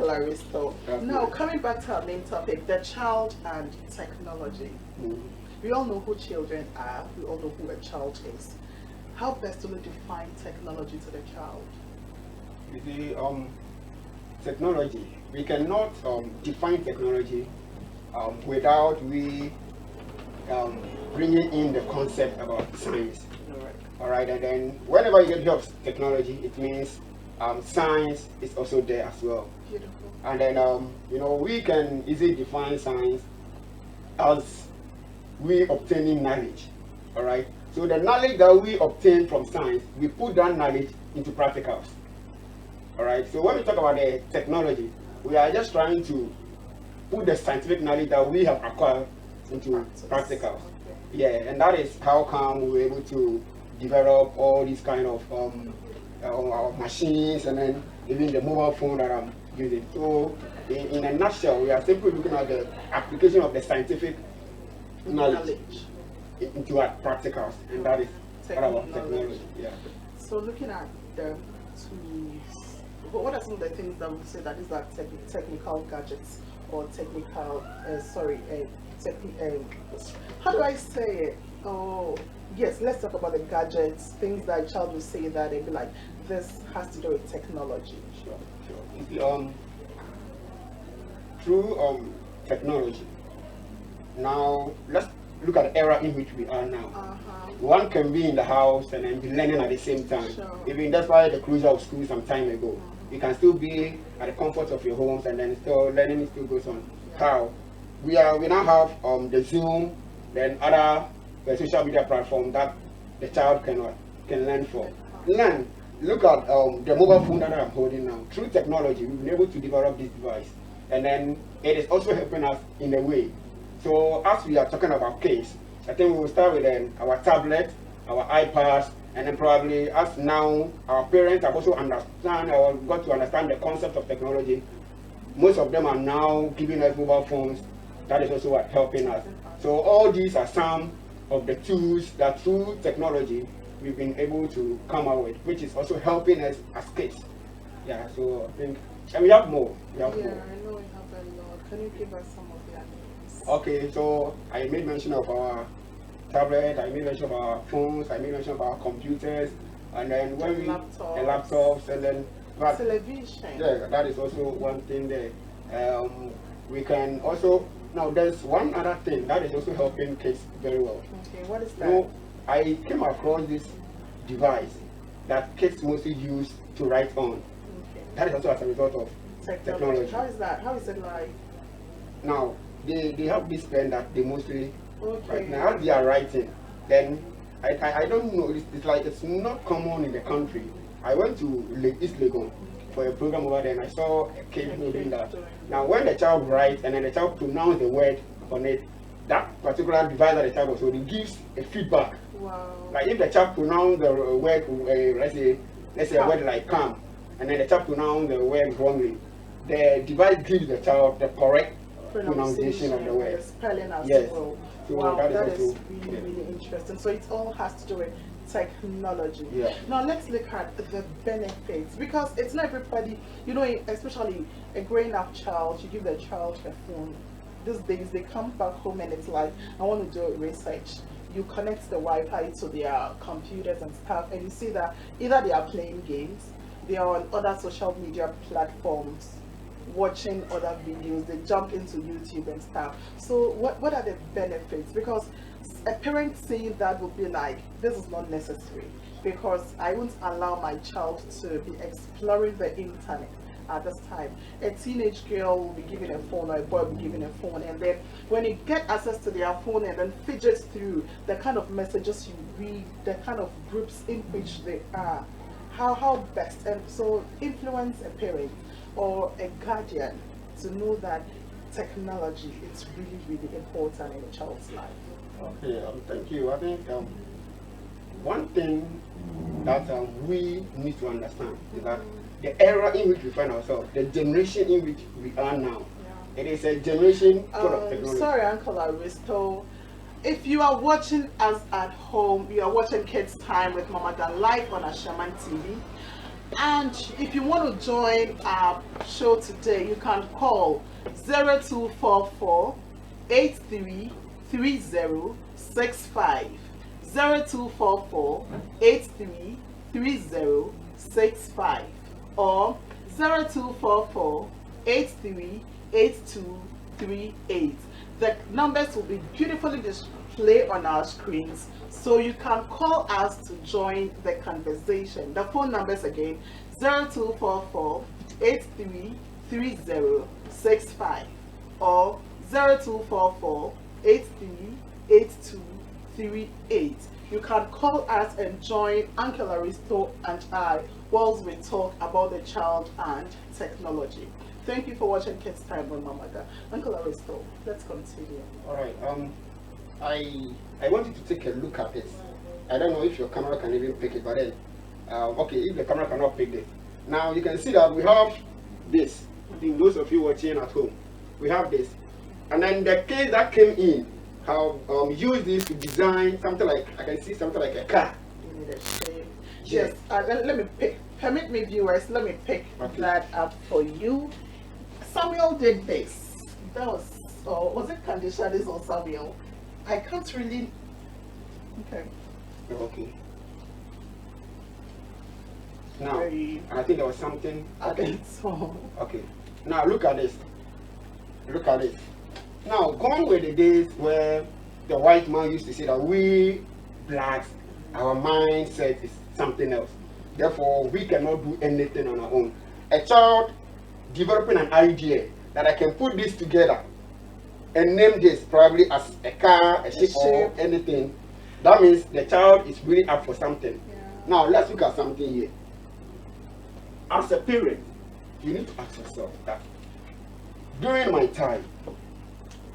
Uncle Aristo. Now, coming back to our main topic, the child and technology. We all know who children are. We all know who a child is. How best do we define technology to the child? You see, technology, we cannot define technology without we bringing in the concept about science. All right, and then whenever you get rid of technology, it means science is also there as well. Beautiful. And then we can easily define science as we obtaining knowledge. All right. So the knowledge that we obtain from science, we put that knowledge into practicals. All right. So when we talk about the technology, we are just trying to put the scientific knowledge that we have acquired into practicals. Okay. Yeah, and that is how come we were able to develop all these kind of machines, and then even the mobile phone that I'm using. So in a nutshell, we are simply looking at the application of the scientific knowledge into our practicals, and that is what about technology. Yeah. So looking at the tools, what are some of the things that we say that is like technical gadgets or technical, how do I say it? Oh, yes, let's talk about the gadgets, things that a child will say that they'll be like, this has to do with technology. Sure. You see, through technology, now let's look at the era in which we are now. One can be in the house and then be learning at the same time. Sure. Even that's why the closure of school some time ago. You can still be at the comfort of your homes, and then still learning still goes on. How we now have the Zoom, then other social media platform that the child can learn from. Look at the mobile phone that I'm holding now. Through technology, we've been able to develop this device, and then it is also helping us in a way. So as we are talking about kids, I think we will start with our tablet, our iPads, and then probably as now our parents have also got to understand the concept of technology. Most of them are now giving us mobile phones. That is also what helping us. So all these are some of the tools that through technology we've been able to come out with, which is also helping us as kids. Yeah, so I think, and we have more. I know we have a lot. Can you give us some of the names? Okay, so I made mention of our tablet, I made mention of our phones, I made mention of our computers, and then when laptops, and then television. Yeah, that is also one thing there. We can also, now there's one other thing that is also helping kids very well. Okay, what is that? So I came across this device that kids mostly use to write on. Okay. That is also as a result of technology. How is that? How is it like? Now, they have this pen that they mostly Okay. now as they are writing, then I don't know, it's like it's not common in the country. I went to East Legon for a program over there, and I saw a kid doing that. Now when the child writes and then the child pronounces the word on it, that particular device that the child was holding gives a feedback. Wow. Like if the child pronounces the word, let's say a word like calm, and then the child pronounces the word wrongly, the device gives the child the correct pronunciation of the word. The spelling as Yes. well. So wow, that is also, really, really interesting. So it all has to do with technology. Yeah. Now let's look at the benefits, because it's not everybody, especially a growing up child, you give the child a phone. These days they come back home and it's like, I want to do research. You connect the Wi-Fi to their computers and stuff, and you see that either they are playing games, they are on other social media platforms, watching other videos, they jump into YouTube and stuff. So what are the benefits? Because a parent saying that would be like, this is not necessary, because I won't allow my child to be exploring the internet at this time. A teenage girl will be given a phone, or a boy will be given a phone, and then when you get access to their phone and then fidget through the kind of messages you read, the kind of groups in which they are, how best, and so influence a parent or a guardian to know that technology is really, really important in a child's life. Okay, thank you. I think one thing that we need to understand is that the era in which we find ourselves, the generation in which we are now, it is a generation full of technology. Sorry, Uncle Aristo. If you are watching us at home, you are watching Kids Time with Mama Dan live on Ashaman TV. And if you want to join our show today, you can call 0244 833065. 0244 833065 or 0244 838238. The numbers will be beautifully displayed on our screens, so you can call us to join the conversation. The phone numbers again: 0244 833065 or 0244 838238. You can call us and join Uncle Aristo and I whilst we talk about the child and technology. Thank you for watching Kids Time with Mamaga. Uncle Aristo, let's continue. All right. I want you to take a look at this. I don't know if your camera can even pick it, but then, okay, if the camera cannot pick this, now you can see that we have this. In those of you watching at home, we have this, and then the kids that came in have used this to design something like, I can see something like a car. You need a shape. Yes. Let me pick. Permit me, viewers. Let me pick that up for you. Samuel did this. That was, was it Candice or Samuel? I can't really. Okay. Okay. Now, Very I think there was something. Okay. so. Okay. Now look at this. Look at this. Now, gone were the days where the white man used to say that we blacks, our mindset is something else. Therefore, we cannot do anything on our own. A child developing an idea that I can put this together and name this probably as a car, a ship, or anything. That means the child is really up for something. Yeah. Now, let's look at something here. As a parent, you need to ask yourself that during my time,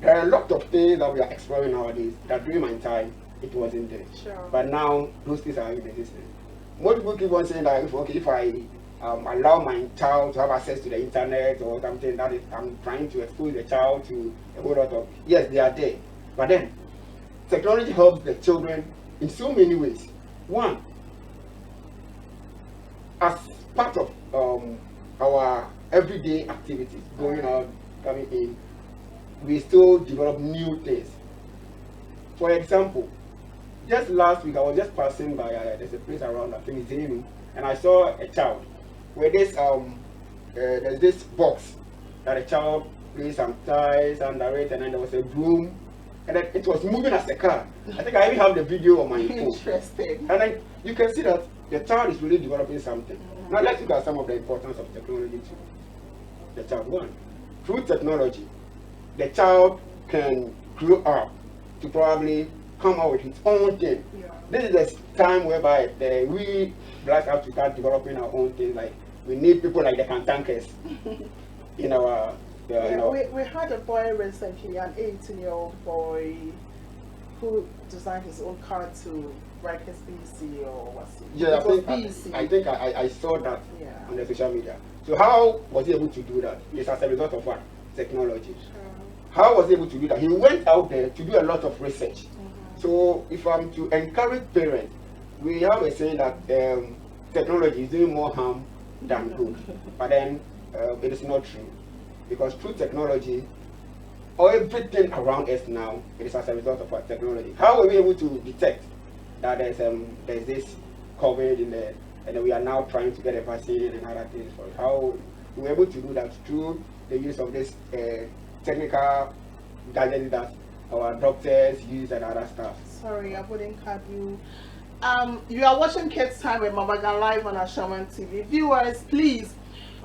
there are a lot of things that we are exploring nowadays that during my time, it wasn't there. Sure. But now, those things are in existence. Most people keep on saying that if I allow my child to have access to the internet or something, that is, I'm trying to expose the child to a whole lot of, yes, they are there. But then, technology helps the children in so many ways. One, as part of our everyday activities, going out, coming in, we still develop new things. For example, just last week I was just passing by, there's a place around, I think it's Zenu, and I saw a child where this there's this box that a child placed some ties under it, and then there was a broom, and then it was moving as a car. I think I even have the video on my phone. Interesting. And then you can see that the child is really developing something. Now let's look at some of the importance of technology to the child. One, through technology, the child can grow up to probably come out with his own thing. Yeah. This is the time whereby we blacks have to start developing our own thing. Like we need people like the cantankers in our. We had a boy recently, an 18-year-old boy, who designed his own car to write his BC or what's it? Yeah, I think I saw that Yeah. on the social media. So how was he able to do that? It's as a result of what? Technology. How was he able to do that? He went out there to do a lot of research. So if I'm to encourage parents, we have a saying that technology is doing more harm than good. But then it is not true. Because through technology, everything around us now, it is as a result of our technology. How were we able to detect that there's this COVID in there, and then we are now trying to get a vaccine and other things for it? How we were able to do that through the use of this technical gadgets that our doctors use and other stuff. Sorry, I wouldn't cut you. You are watching Kids Time with Mamaga live on Ashaman TV. Viewers, please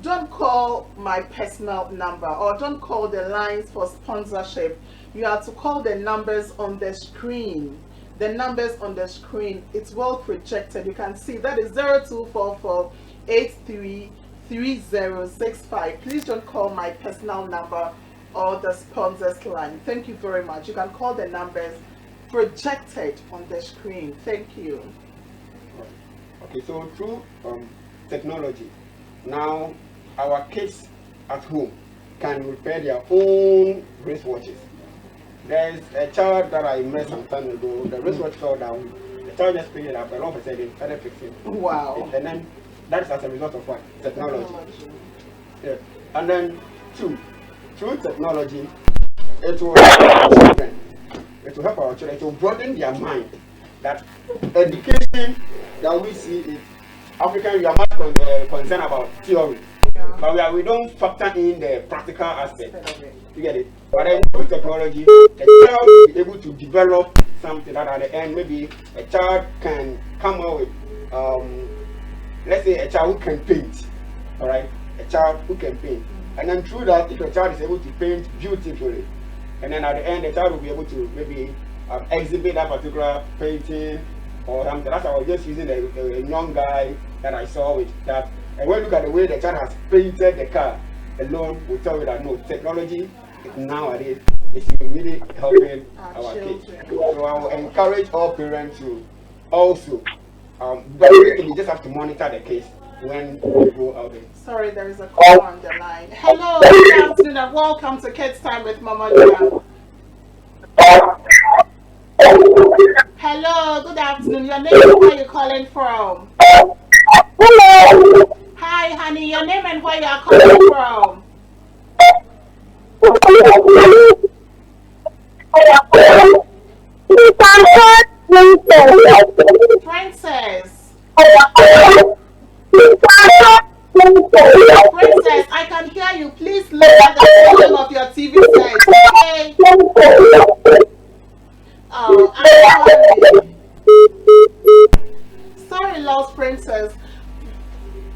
don't call my personal number or don't call the lines for sponsorship. You have to call the numbers on the screen. The numbers on the screen, it's well projected. You can see that is 0244 833065. Please don't call my personal number or the sponsors line. Thank you very much. You can call the numbers projected on the screen. Thank you. Okay, so through technology, now our kids at home can repair their own wristwatches. There's a child that I met some time ago. The wristwatch fell down. The child just picked it up, and all of a sudden started fixing it. Wow. And then that is as a result of what? Technology. Technology. Yeah. And then two, through technology, it will help our children. It will help our children. It will broaden their mind. That education that we see is African. We are much concerned about theory, Yeah. but we don't factor in the practical aspect. Okay. You get it? But then through technology, a child will be able to develop something that at the end maybe a child can come out with, let's say a child who can paint, all right? A child who can paint. And then through that, if a child is able to paint beautifully, and then at the end the child will be able to maybe exhibit that particular painting or something. That's why I was just using a young guy that I saw with that. And when you look at the way the child has painted the car alone, will tell you that no, technology nowadays is really helping our kids. So I will encourage all parents to also, but you just have to monitor the case when you go out there. Sorry, there is a call on the line. Hello, good afternoon, and welcome to Kids Time with Mama Gia. Hello, good afternoon. Your name and where you calling from? Hello. Hi, honey. Your name and where you are calling from? Princess. Princess, I can hear you. Please lower the volume of your TV set. Okay. Oh, I'm sorry. Sorry, lost princess.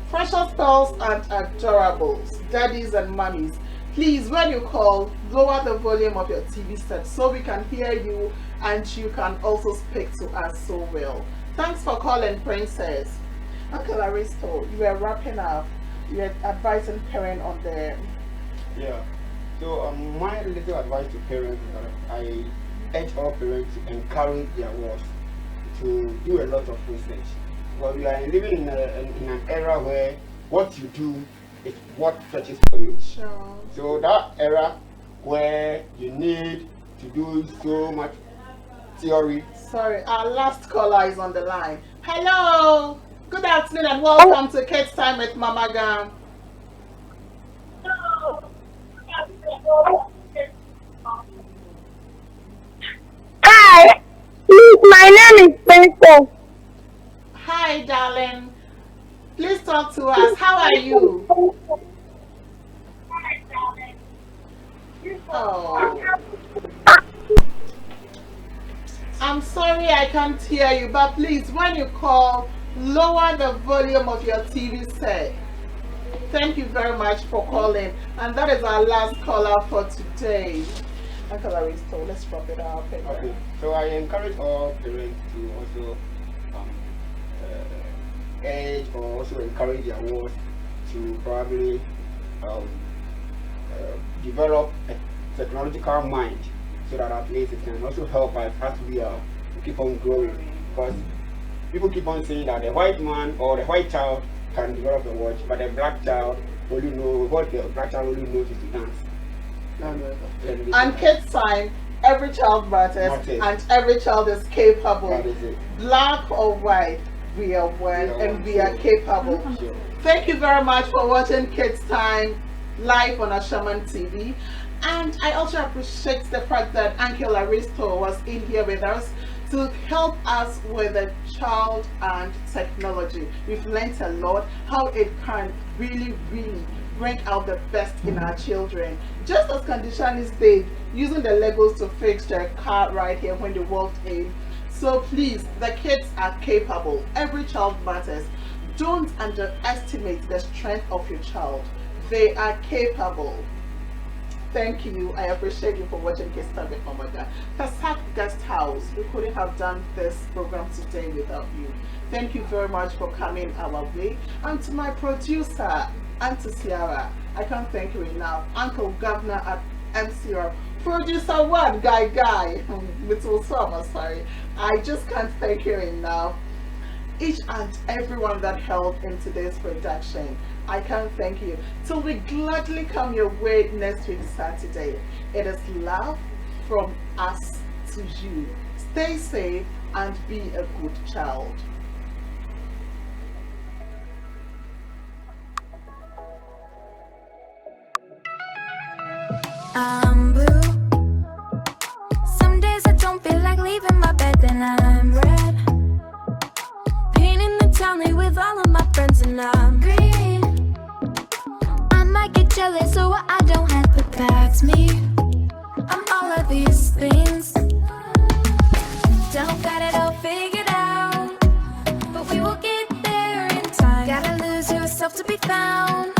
Precious pearls and adorables, daddies and mummies. Please, when you call, lower the volume of your TV set so we can hear you and you can also speak to us so well. Thanks for calling, princess. Uncle Aristo, you were wrapping up. You were advising parents on the. Yeah. So my little advice to parents is that I urge all parents to encourage their words to do a lot of research. Because we are living in an era where what you do is what fetches for you. Sure. So that era where you need to do so much theory. Sorry, our last caller is on the line. Hello. Good afternoon and welcome to Kids Time with Mama Gam. Hi, please, my name is Princess. Hi, darling. Please talk to us. How are you? Oh, I'm sorry I can't hear you, but please, when you call, lower the volume of your TV set. Thank you very much for calling. And that is our last caller for today. Uncle Aristo, let's wrap it up. Okay. So I encourage all parents to also urge or also encourage their words to probably develop a technological mind so that at least it can also help us as we keep on growing. Because people keep on saying that the white man or the white child can develop a watch, but the black child only knows what the black child only knows is to dance. And Kids Time, every child matters and every child is capable. That is it. Black or white, we are one and we are capable. Sure. Thank you very much for watching Kids Time live on Ashaman TV. And I also appreciate the fact that Uncle Aristo was in here with us to help us with the child and technology. We've learned a lot how it can really bring out the best in our children. Just as Conditionist did, using the Legos to fix their car right here when they walked in. So please, the kids are capable. Every child matters. Don't underestimate the strength of your child. They are capable. Thank you. I appreciate you for watching Kids Time with Mama Gia. Pasak Guest House. We couldn't have done this program today without you. Thank you very much for coming our way. And to my producer, Auntie Ciara, I can't thank you enough. Uncle Governor at MCR. Producer one, Guy. Sorry. I just can't thank you enough. Each and everyone that helped in today's production, I can't thank you. Till we gladly come your way next week Saturday. It is love from us to you. Stay safe and be a good child. I'm blue. Some days I don't feel like leaving my bed, then I'm red. Painting the town with all of my friends, and I'm green. I might get jealous of what I don't have, but that's me. I'm all of these things. Don't got it all figured out, but we will get there in time. Gotta lose yourself to be found.